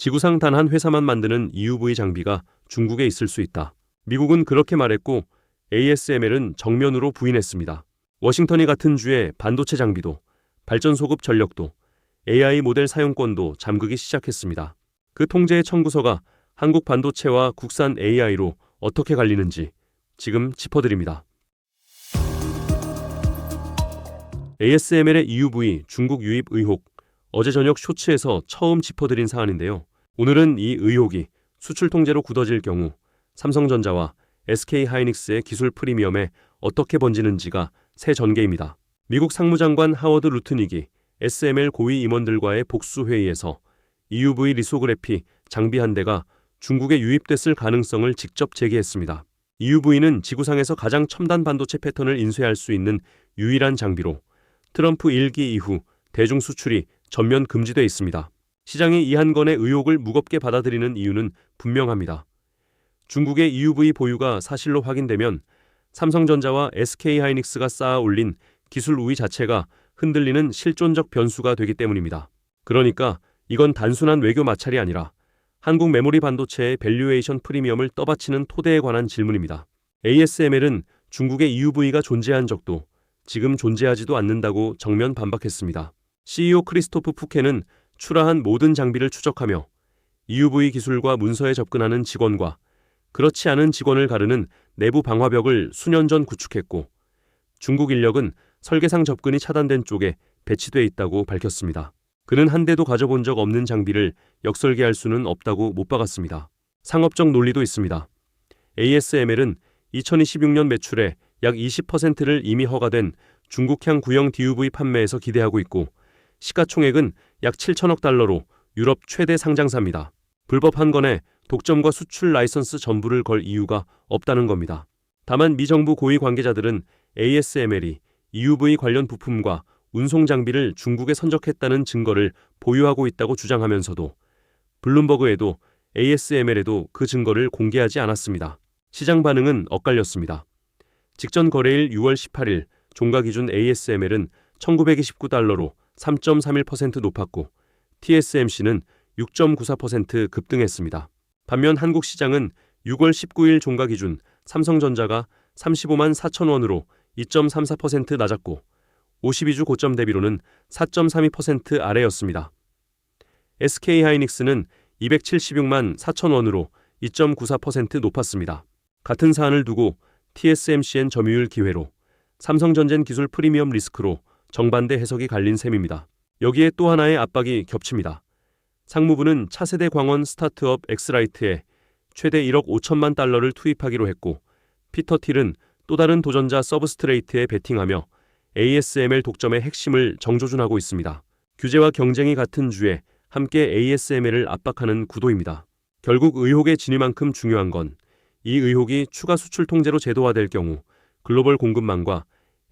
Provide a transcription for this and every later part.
지구상 단 한 회사만 만드는 EUV 장비가 중국에 있을 수 있다. 미국은 그렇게 말했고 ASML은 정면으로 부인했습니다. 워싱턴이 같은 주에 반도체 장비도, 발전소급 전력도, AI 모델 사용권도 잠그기 시작했습니다. 그 통제의 청구서가 한국 반도체와 국산 AI로 어떻게 갈리는지 지금 짚어드립니다. ASML의 EUV 중국 유입 의혹, 어제 저녁 쇼츠에서 처음 짚어드린 사안인데요. 오늘은 이 의혹이 수출 통제로 굳어질 경우 삼성전자와 SK하이닉스의 기술 프리미엄에 어떻게 번지는지가 새 전개입니다. 미국 상무장관 하워드 루트닉이 SML 고위 임원들과의 복수회의에서 EUV 리소그래피 장비 한 대가 중국에 유입됐을 가능성을 직접 제기했습니다. EUV는 지구상에서 가장 첨단 반도체 패턴을 인쇄할 수 있는 유일한 장비로 트럼프 1기 이후 대중 수출이 전면 금지돼 있습니다. 시장이 이 한 건의 의혹을 무겁게 받아들이는 이유는 분명합니다. 중국의 EUV 보유가 사실로 확인되면 삼성전자와 SK하이닉스가 쌓아 올린 기술 우위 자체가 흔들리는 실존적 변수가 되기 때문입니다. 그러니까 이건 단순한 외교 마찰이 아니라 한국 메모리 반도체의 밸류에이션 프리미엄을 떠받치는 토대에 관한 질문입니다. ASML은 중국의 EUV가 존재한 적도 지금 존재하지도 않는다고 정면 반박했습니다. CEO 크리스토프 푸케는 출하한 모든 장비를 추적하며 EUV 기술과 문서에 접근하는 직원과 그렇지 않은 직원을 가르는 내부 방화벽을 수년 전 구축했고 중국 인력은 설계상 접근이 차단된 쪽에 배치돼 있다고 밝혔습니다. 그는 한 대도 가져본 적 없는 장비를 역설계할 수는 없다고 못 박았습니다. 상업적 논리도 있습니다. ASML은 2026년 매출의 약 20%를 이미 허가된 중국향 구형 DUV 판매에서 기대하고 있고 시가총액은 약 7천억 달러로 유럽 최대 상장사입니다. 불법 한 건에 독점과 수출 라이선스 전부를 걸 이유가 없다는 겁니다. 다만 미 정부 고위 관계자들은 ASML이 EUV 관련 부품과 운송 장비를 중국에 선적했다는 증거를 보유하고 있다고 주장하면서도 블룸버그에도 ASML에도 그 증거를 공개하지 않았습니다. 시장 반응은 엇갈렸습니다. 직전 거래일 6월 18일 종가 기준 ASML은 1929달러로 3.31% 높았고 TSMC는 6.94% 급등했습니다. 반면 한국 시장은 6월 19일 종가 기준 삼성전자가 35만 4천 원으로 2.34% 낮았고 52주 고점 대비로는 4.32% 아래였습니다. SK하이닉스는 276만 4천 원으로 2.94% 높았습니다. 같은 사안을 두고 TSMC엔 점유율 기회로, 삼성전자는 기술 프리미엄 리스크로 정반대 해석이 갈린 셈입니다. 여기에 또 하나의 압박이 겹칩니다. 상무부는 차세대 광원 스타트업 엑스라이트에 최대 1억 5천만 달러를 투입하기로 했고 피터 틸은 또 다른 도전자 서브스트레이트에 베팅하며 ASML 독점의 핵심을 정조준하고 있습니다. 규제와 경쟁이 같은 주에 함께 ASML을 압박하는 구도입니다. 결국 의혹의 진위만큼 중요한 건 이 의혹이 추가 수출 통제로 제도화될 경우 글로벌 공급망과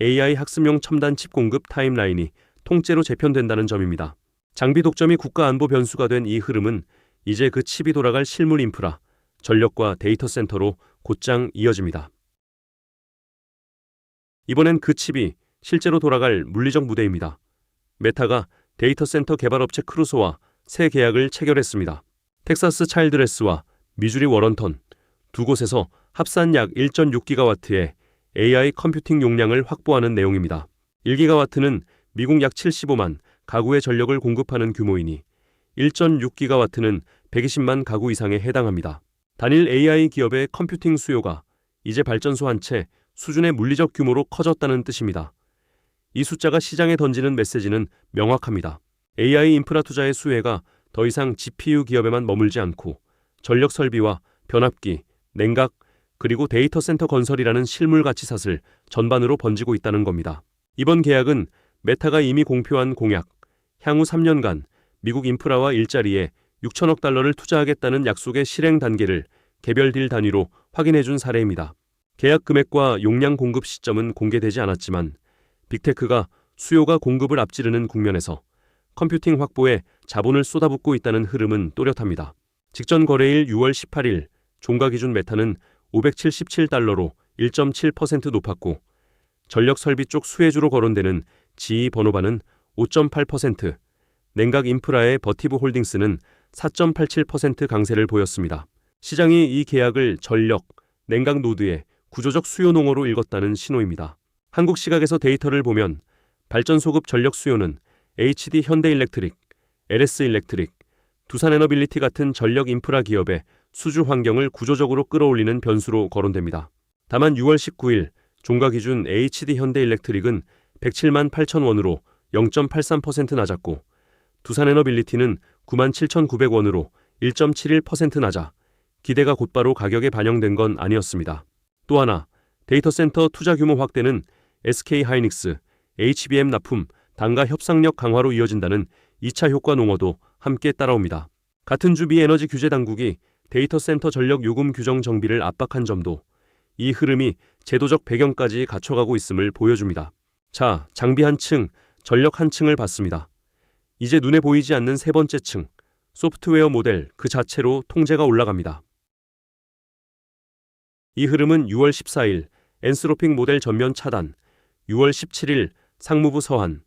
AI 학습용 첨단 칩 공급 타임라인이 통째로 재편된다는 점입니다. 장비 독점이 국가 안보 변수가 된 이 흐름은 이제 그 칩이 돌아갈 실물 인프라, 전력과 데이터 센터로 곧장 이어집니다. 이번엔 그 칩이 실제로 돌아갈 물리적 무대입니다. 메타가 데이터 센터 개발업체 크루소와 새 계약을 체결했습니다. 텍사스 차일드레스와 미주리 워런턴 두 곳에서 합산 약 1.6기가와트의 AI 컴퓨팅 용량을 확보하는 내용입니다. 1기가와트는 미국 약 75만 가구의 전력을 공급하는 규모이니 1.6기가와트는 120만 가구 이상에 해당합니다. 단일 AI 기업의 컴퓨팅 수요가 이제 발전소 한 채 수준의 물리적 규모로 커졌다는 뜻입니다. 이 숫자가 시장에 던지는 메시지는 명확합니다. AI 인프라 투자의 수혜가 더 이상 GPU 기업에만 머물지 않고 전력 설비와 변압기, 냉각, 그리고 데이터 센터 건설이라는 실물 가치 샀을 전반으로 번지고 있다는 겁니다. 이번 계약은 메타가 이미 공표한 공약, 향후 3년간 미국 인프라와 일자리에 6천억 달러를 투자하겠다는 약속의 실행 단계를 개별 딜 단위로 확인해준 사례입니다. 계약 금액과 용량 공급 시점은 공개되지 않았지만 빅테크가 수요가 공급을 앞지르는 국면에서 컴퓨팅 확보에 자본을 쏟아붓고 있다는 흐름은 또렷합니다. 직전 거래일 6월 18일 종가 기준 메타는 577달러로 1.7% 높았고 전력 설비 쪽 수혜주로 거론되는 GE 버노바는 5.8%, 냉각 인프라의 버티브 홀딩스는 4.87% 강세를 보였습니다. 시장이 이 계약을 전력, 냉각 노드의 구조적 수요 농어로 읽었다는 신호입니다. 한국 시각에서 데이터를 보면 발전소급 전력 수요는 HD 현대일렉트릭, LS일렉트릭, 두산에너빌리티 같은 전력 인프라 기업의 수주 환경을 구조적으로 끌어올리는 변수로 거론됩니다. 다만 6월 19일 종가 기준 HD 현대일렉트릭은 107만 8천 원으로 0.83% 낮았고 두산에너빌리티는 97,900원으로 1.71% 낮아 기대가 곧바로 가격에 반영된 건 아니었습니다. 또 하나, 데이터 센터 투자 규모 확대는 SK하이닉스, HBM 납품, 단가 협상력 강화로 이어진다는 2차 효과 농어도 함께 따라옵니다. 같은 주 미 에너지 규제 당국이 데이터 센터 전력 요금 규정 정비를 압박한 점도 이 흐름이 제도적 배경까지 갖춰가고 있음을 보여줍니다. 자, 장비 한 층, 전력 한 층을 봤습니다. 이제 눈에 보이지 않는 세 번째 층, 소프트웨어 모델 그 자체로 통제가 올라갑니다. 이 흐름은 6월 14일 엔스로픽 모델 전면 차단, 6월 17일 상무부 서한,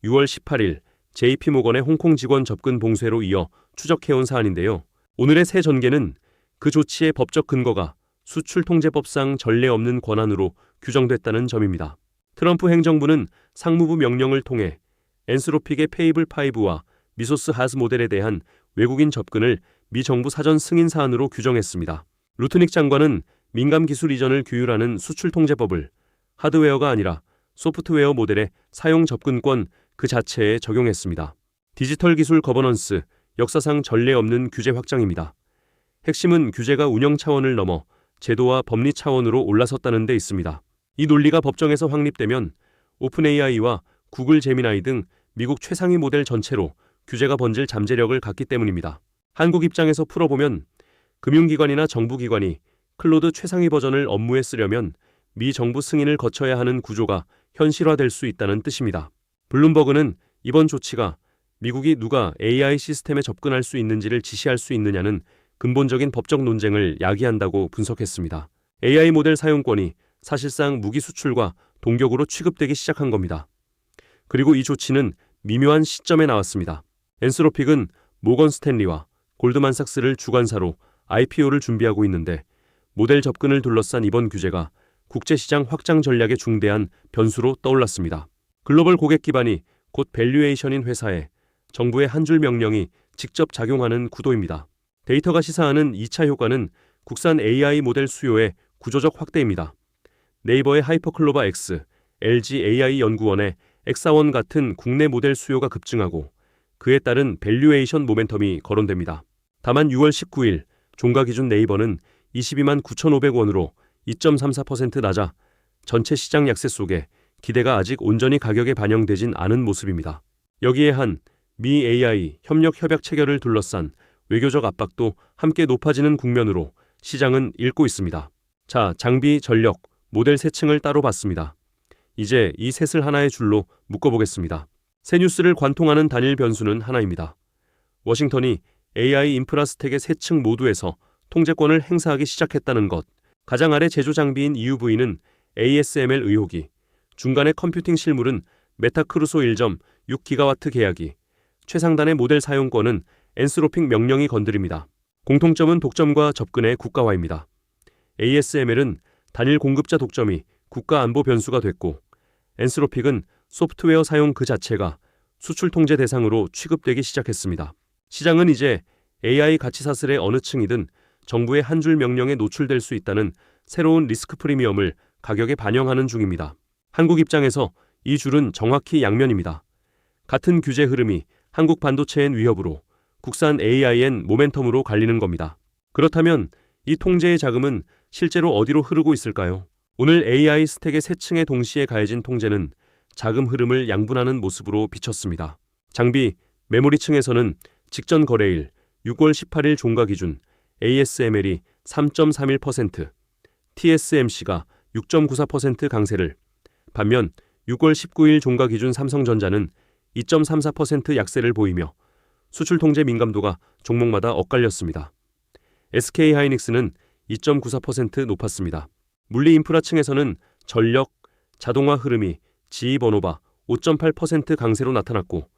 6월 18일 JP모건의 홍콩 직원 접근 봉쇄로 이어 추적해온 사안인데요. 오늘의 새 전개는 그 조치의 법적 근거가 수출통제법상 전례 없는 권한으로 규정됐다는 점입니다. 트럼프 행정부는 상무부 명령을 통해 엔스로픽의 페이블 5와 미소스 하스 모델에 대한 외국인 접근을 미 정부 사전 승인 사안으로 규정했습니다. 루트닉 장관은 민감 기술 이전을 규율하는 수출통제법을 하드웨어가 아니라 소프트웨어 모델의 사용 접근권 그 자체에 적용했습니다. 디지털 기술 거버넌스, 역사상 전례 없는 규제 확장입니다. 핵심은 규제가 운영 차원을 넘어 제도와 법리 차원으로 올라섰다는 데 있습니다. 이 논리가 법정에서 확립되면 오픈 AI와 구글 제미나이 등 미국 최상위 모델 전체로 규제가 번질 잠재력을 갖기 때문입니다. 한국 입장에서 풀어보면 금융기관이나 정부기관이 클로드 최상위 버전을 업무에 쓰려면 미 정부 승인을 거쳐야 하는 구조가 현실화될 수 있다는 뜻입니다. 블룸버그는 이번 조치가 미국이 누가 AI 시스템에 접근할 수 있는지를 지시할 수 있느냐는 근본적인 법적 논쟁을 야기한다고 분석했습니다. AI 모델 사용권이 사실상 무기 수출과 동격으로 취급되기 시작한 겁니다. 그리고 이 조치는 미묘한 시점에 나왔습니다. 엔스로픽은 모건 스탠리와 골드만삭스를 주관사로 IPO를 준비하고 있는데 모델 접근을 둘러싼 이번 규제가 국제시장 확장 전략의 중대한 변수로 떠올랐습니다. 글로벌 고객 기반이 곧 밸류에이션인 회사에 정부의 한 줄 명령이 직접 작용하는 구도입니다. 데이터가 시사하는 2차 효과는 국산 AI 모델 수요의 구조적 확대입니다. 네이버의 하이퍼클로바 X, LG AI 연구원의 엑사원 같은 국내 모델 수요가 급증하고 그에 따른 밸류에이션 모멘텀이 거론됩니다. 다만 6월 19일 종가 기준 네이버는 22만 9,500원으로 2.34% 낮아 전체 시장 약세 속에 기대가 아직 온전히 가격에 반영되진 않은 모습입니다. 여기에 한 미 AI 협력 협약 체결을 둘러싼 외교적 압박도 함께 높아지는 국면으로 시장은 읽고 있습니다. 자, 장비, 전력, 모델 세 층을 따로 봤습니다. 이제 이 셋을 하나의 줄로 묶어보겠습니다. 새 뉴스를 관통하는 단일 변수는 하나입니다. 워싱턴이 AI 인프라 스택의 세 층 모두에서 통제권을 행사하기 시작했다는 것. 가장 아래 제조 장비인 EUV는 ASML 의혹이, 중간의 컴퓨팅 실물은 메타크루소 1.6GW 계약이, 최상단의 모델 사용권은 엔스로픽 명령이 건드립니다. 공통점은 독점과 접근의 국가화입니다. ASML은 단일 공급자 독점이 국가 안보 변수가 됐고 엔스로픽은 소프트웨어 사용 그 자체가 수출 통제 대상으로 취급되기 시작했습니다. 시장은 이제 AI 가치 사슬의 어느 층이든 정부의 한 줄 명령에 노출될 수 있다는 새로운 리스크 프리미엄을 가격에 반영하는 중입니다. 한국 입장에서 이 줄은 정확히 양면입니다. 같은 규제 흐름이 한국 반도체엔 위협으로, 국산 AI엔 모멘텀으로 갈리는 겁니다. 그렇다면 이 통제의 자금은 실제로 어디로 흐르고 있을까요? 오늘 AI 스택의 세 층에 동시에 가해진 통제는 자금 흐름을 양분하는 모습으로 비쳤습니다. 장비, 메모리 층에서는 직전 거래일 6월 18일 종가 기준 ASML이 3.31%, TSMC가 6.94% 강세를, 반면 6월 19일 종가 기준 삼성전자는 2.34% 약세를 보이며 수출 통제 민감도가 종목마다 엇갈렸습니다. SK하이닉스는 2.94% 높았습니다. 물리 인프라 층에서는 전력, 자동화 흐름이 지휘번호바 5.8% 강세로 나타났고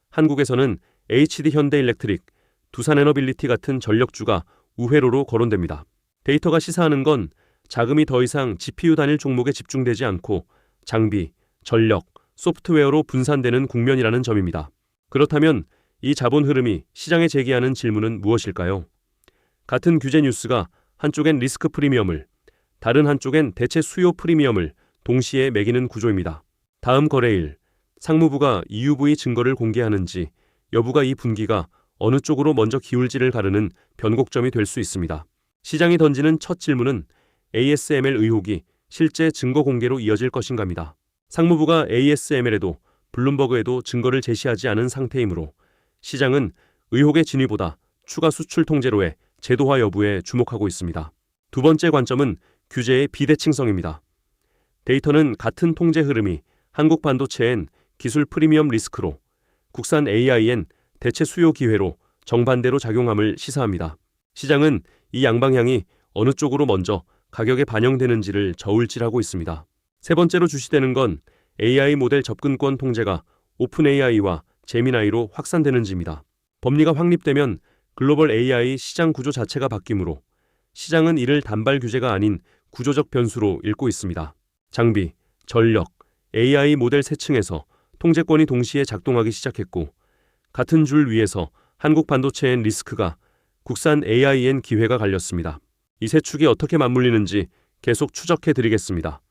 한국에서는 HD 현대일렉트릭, 두산에너빌리티 같은 전력주가 우회로로 거론됩니다. 데이터가 시사하는 건 자금이 더 이상 GPU 단일 종목에 집중되지 않고 장비, 전력, 소프트웨어로 분산되는 국면이라는 점입니다. 그렇다면 이 자본 흐름이 시장에 제기하는 질문은 무엇일까요? 같은 규제 뉴스가 한쪽엔 리스크 프리미엄을, 다른 한쪽엔 대체 수요 프리미엄을 동시에 매기는 구조입니다. 다음 거래일, 상무부가 EUV 증거를 공개하는지 여부가 이 분기가 어느 쪽으로 먼저 기울지를 가르는 변곡점이 될 수 있습니다. 시장이 던지는 첫 질문은 ASML 의혹이 실제 증거 공개로 이어질 것인가입니다. 상무부가 ASML에도 블룸버그에도 증거를 제시하지 않은 상태이므로 시장은 의혹의 진위보다 추가 수출 통제로의 제도화 여부에 주목하고 있습니다. 두 번째 관점은 규제의 비대칭성입니다. 데이터는 같은 통제 흐름이 한국 반도체엔 기술 프리미엄 리스크로, 국산 AI엔 대체 수요 기회로 정반대로 작용함을 시사합니다. 시장은 이 양방향이 어느 쪽으로 먼저 가격에 반영되는지를 저울질하고 있습니다. 세 번째로 주시되는 건 AI 모델 접근권 통제가 오픈 AI와 제미나이로 확산되는지입니다. 법리가 확립되면 글로벌 AI 시장 구조 자체가 바뀌므로 시장은 이를 단발 규제가 아닌 구조적 변수로 읽고 있습니다. 장비, 전력, AI 모델 세 층에서 통제권이 동시에 작동하기 시작했고 같은 줄 위에서 한국 반도체엔 리스크가, 국산 AI엔 기회가 갈렸습니다. 이 세 축이 어떻게 맞물리는지 계속 추적해 드리겠습니다.